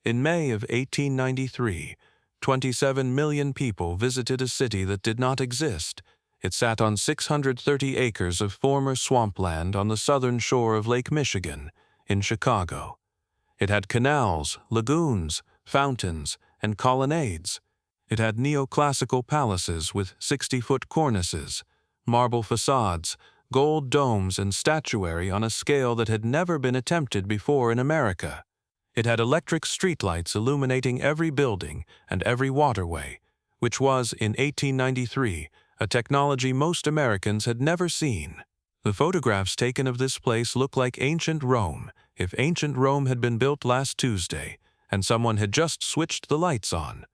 In May of 1893, 27 million people visited a city that did not exist. It sat on 630 acres of former swampland on the southern shore of Lake Michigan, in Chicago. It had canals, lagoons, fountains, and colonnades. It had neoclassical palaces with 60-foot cornices, marble facades, gold domes, and statuary on a scale that had never been attempted before in America. It had electric streetlights illuminating every building and every waterway, which was, in 1893, a technology most Americans had never seen. The photographs taken of this place look like ancient Rome, if ancient Rome had been built last Tuesday, and someone had just switched the lights on.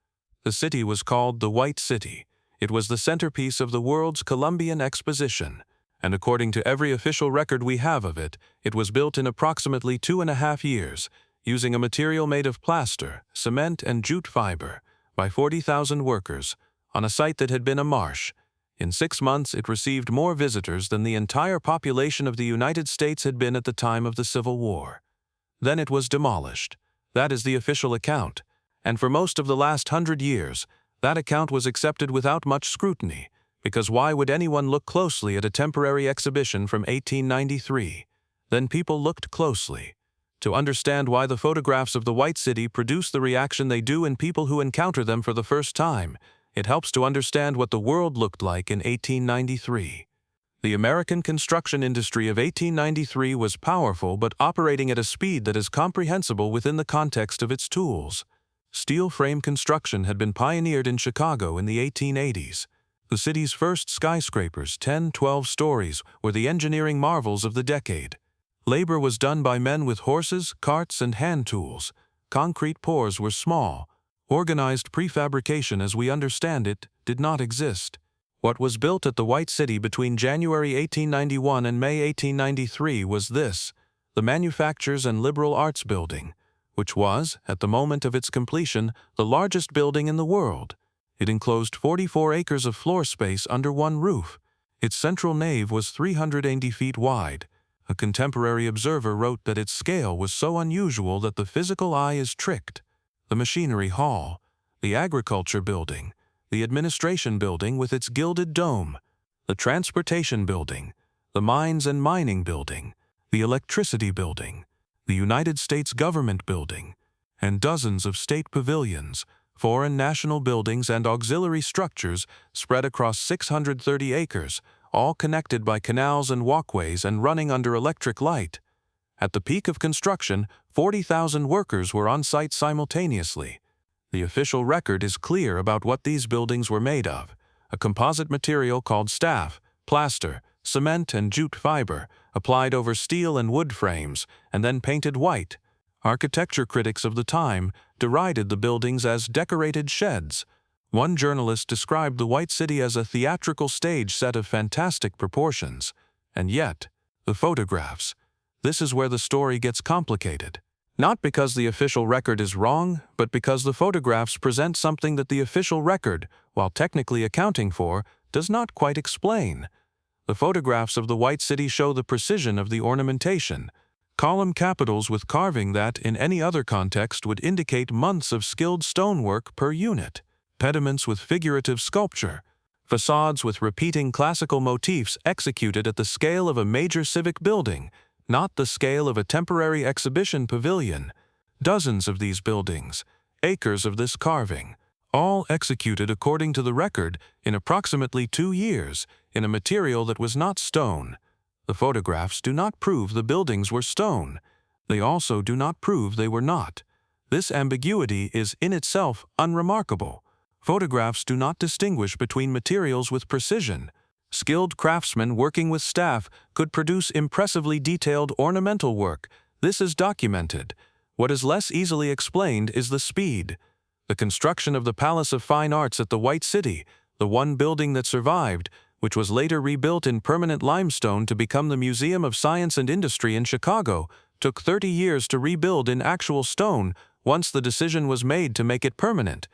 The city was called the White City. It was the centerpiece of the world's Columbian Exposition, and according to every official record we have of it, it was built in approximately 2.5 years, using a material made of plaster, cement, and jute fiber, by 40,000 workers, on a site that had been a marsh. In 6 months, it received more visitors than the entire population of the United States had been at the time of the Civil War. Then it was demolished. That is the official account, and for most of the last 100 years, that account was accepted without much scrutiny, because why would anyone look closely at a temporary exhibition from 1893? Then people looked closely. To understand why the photographs of the White City produce the reaction they do in people who encounter them for the first time, it helps to understand what the world looked like in 1893. The American construction industry of 1893 was powerful but operating at a speed that is comprehensible within the context of its tools. Steel frame construction had been pioneered in Chicago in the 1880s. The city's first skyscrapers, 10-12 stories, were the engineering marvels of the decade. Labor was done by men with horses, carts, and hand tools. Concrete pours were small. Organized prefabrication as we understand it did not exist. What was built at the White City between January 1891 and May 1893 was this, the Manufactures and Liberal Arts Building, which was, at the moment of its completion, the largest building in the world. It enclosed 44 acres of floor space under one roof. Its central nave was 380 feet wide. A contemporary observer wrote that its scale was so unusual that the physical eye is tricked. The Machinery Hall, the Agriculture Building, the Administration Building with its gilded dome, the Transportation Building, the Mines and Mining Building, the Electricity Building, the United States Government Building, and dozens of state pavilions, foreign national buildings, and auxiliary structures spread across 630 acres, all connected by canals and walkways and running under electric light. At the peak of construction, 40,000 workers were on site simultaneously. The official record is clear about what these buildings were made of: a composite material called staff, plaster, cement, and jute fiber, applied over steel and wood frames, and then painted white. Architecture critics of the time derided the buildings as decorated sheds. One journalist described the White City as a theatrical stage set of fantastic proportions. And yet, the photographs. This is where the story gets complicated. Not because the official record is wrong, but because the photographs present something that the official record, while technically accounting for, does not quite explain. The photographs of the White City show the precision of the ornamentation. Column capitals with carving that, in any other context, would indicate months of skilled stonework per unit. Pediments with figurative sculpture, facades with repeating classical motifs executed at the scale of a major civic building, not the scale of a temporary exhibition pavilion. Dozens of these buildings, acres of this carving, all executed according to the record in approximately 2 years, in a material that was not stone. The photographs do not prove the buildings were stone. They also do not prove they were not. This ambiguity is in itself unremarkable. Photographs do not distinguish between materials with precision. Skilled craftsmen working with staff could produce impressively detailed ornamental work. This is documented. What is less easily explained is the speed. The construction of the Palace of Fine Arts at the White City, the one building that survived, which was later rebuilt in permanent limestone to become the Museum of Science and Industry in Chicago, took 30 years to rebuild in actual stone once the decision was made to make it permanent.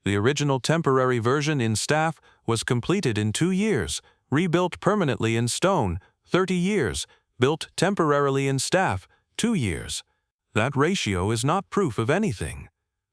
The original temporary version in staff was completed in 2 years, rebuilt permanently in stone, 30 years, built temporarily in staff, 2 years. That ratio is not proof of anything.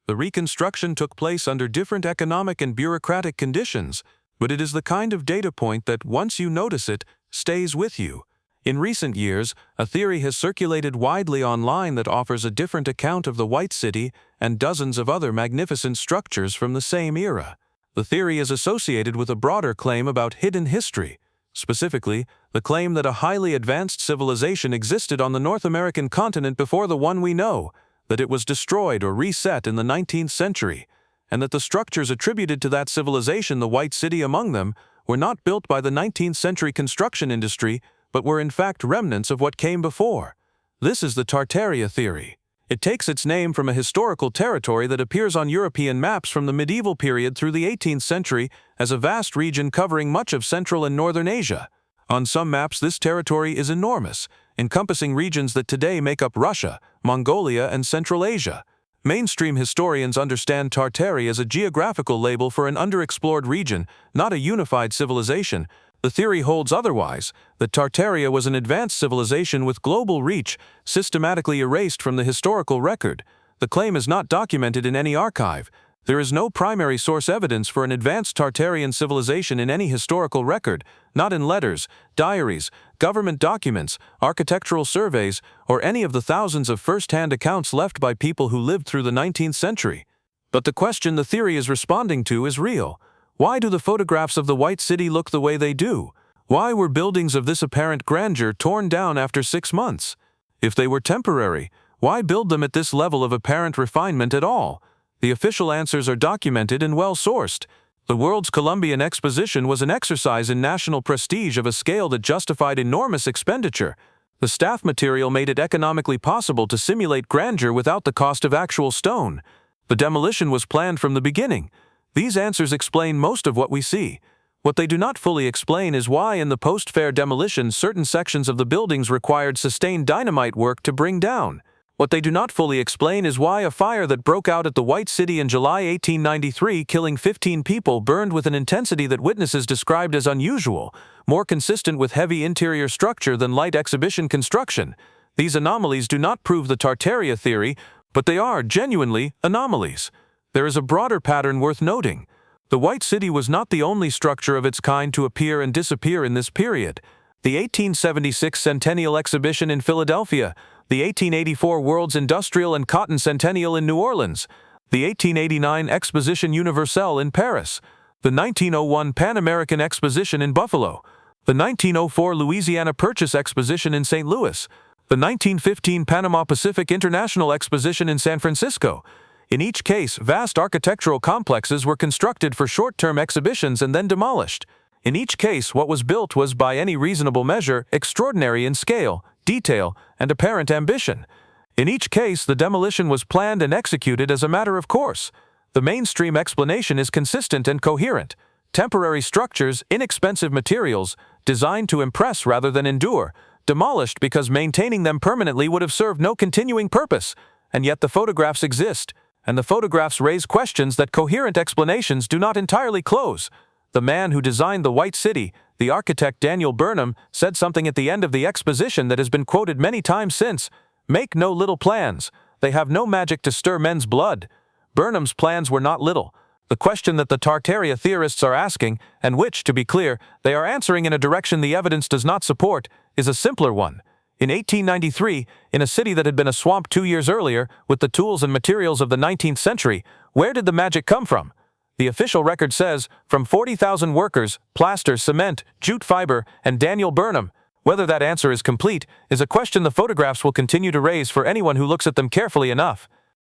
The reconstruction took place under different economic and bureaucratic conditions, but it is the kind of data point that, once you notice it, stays with you. In recent years, a theory has circulated widely online that offers a different account of the White City and dozens of other magnificent structures from the same era. The theory is associated with a broader claim about hidden history, specifically, the claim that a highly advanced civilization existed on the North American continent before the one we know, that it was destroyed or reset in the 19th century, and that the structures attributed to that civilization, the White City among them, were not built by the 19th century construction industry, but were in fact remnants of what came before. This is the Tartaria theory. It takes its name from a historical territory that appears on European maps from the medieval period through the 18th century as a vast region covering much of Central and Northern Asia. On some maps, this territory is enormous, encompassing regions that today make up Russia, Mongolia, and Central Asia. Mainstream historians understand Tartary as a geographical label for an underexplored region, not a unified civilization. The theory holds otherwise, that Tartaria was an advanced civilization with global reach, systematically erased from the historical record. The claim is not documented in any archive. There is no primary source evidence for an advanced Tartarian civilization in any historical record, not in letters, diaries, government documents, architectural surveys, or any of the thousands of first-hand accounts left by people who lived through the 19th century. But the question the theory is responding to is real. Why do the photographs of the White City look the way they do? Why were buildings of this apparent grandeur torn down after 6 months? If they were temporary, why build them at this level of apparent refinement at all? The official answers are documented and well-sourced. The World's Columbian Exposition was an exercise in national prestige of a scale that justified enormous expenditure. The staff material made it economically possible to simulate grandeur without the cost of actual stone. The demolition was planned from the beginning. These answers explain most of what we see. What they do not fully explain is why in the post-fair demolition certain sections of the buildings required sustained dynamite work to bring down. What they do not fully explain is why a fire that broke out at the White City in July 1893, killing 15 people, burned with an intensity that witnesses described as unusual, more consistent with heavy interior structure than light exhibition construction. These anomalies do not prove the Tartaria theory, but they are genuinely anomalies. There is a broader pattern worth noting. The White City was not the only structure of its kind to appear and disappear in this period. The 1876 Centennial Exhibition in Philadelphia, the 1884 World's Industrial and Cotton Centennial in New Orleans, the 1889 Exposition Universelle in Paris, the 1901 Pan American Exposition in Buffalo, the 1904 Louisiana Purchase Exposition in St. Louis, the 1915 Panama Pacific International Exposition in San Francisco. In each case, vast architectural complexes were constructed for short-term exhibitions and then demolished. In each case, what was built was, by any reasonable measure, extraordinary in scale, detail, and apparent ambition. In each case, the demolition was planned and executed as a matter of course. The mainstream explanation is consistent and coherent. Temporary structures, inexpensive materials, designed to impress rather than endure, demolished because maintaining them permanently would have served no continuing purpose. And yet the photographs exist. And the photographs raise questions that coherent explanations do not entirely close. The man who designed the White City, the architect Daniel Burnham, said something at the end of the exposition that has been quoted many times since. "Make no little plans. They have no magic to stir men's blood." Burnham's plans were not little. The question that the Tartaria theorists are asking, and which, to be clear, they are answering in a direction the evidence does not support, is a simpler one. In 1893, in a city that had been a swamp 2 years earlier, with the tools and materials of the 19th century, where did the magic come from? The official record says, from 40,000 workers, plaster, cement, jute fiber, and Daniel Burnham. Whether that answer is complete is a question the photographs will continue to raise for anyone who looks at them carefully enough.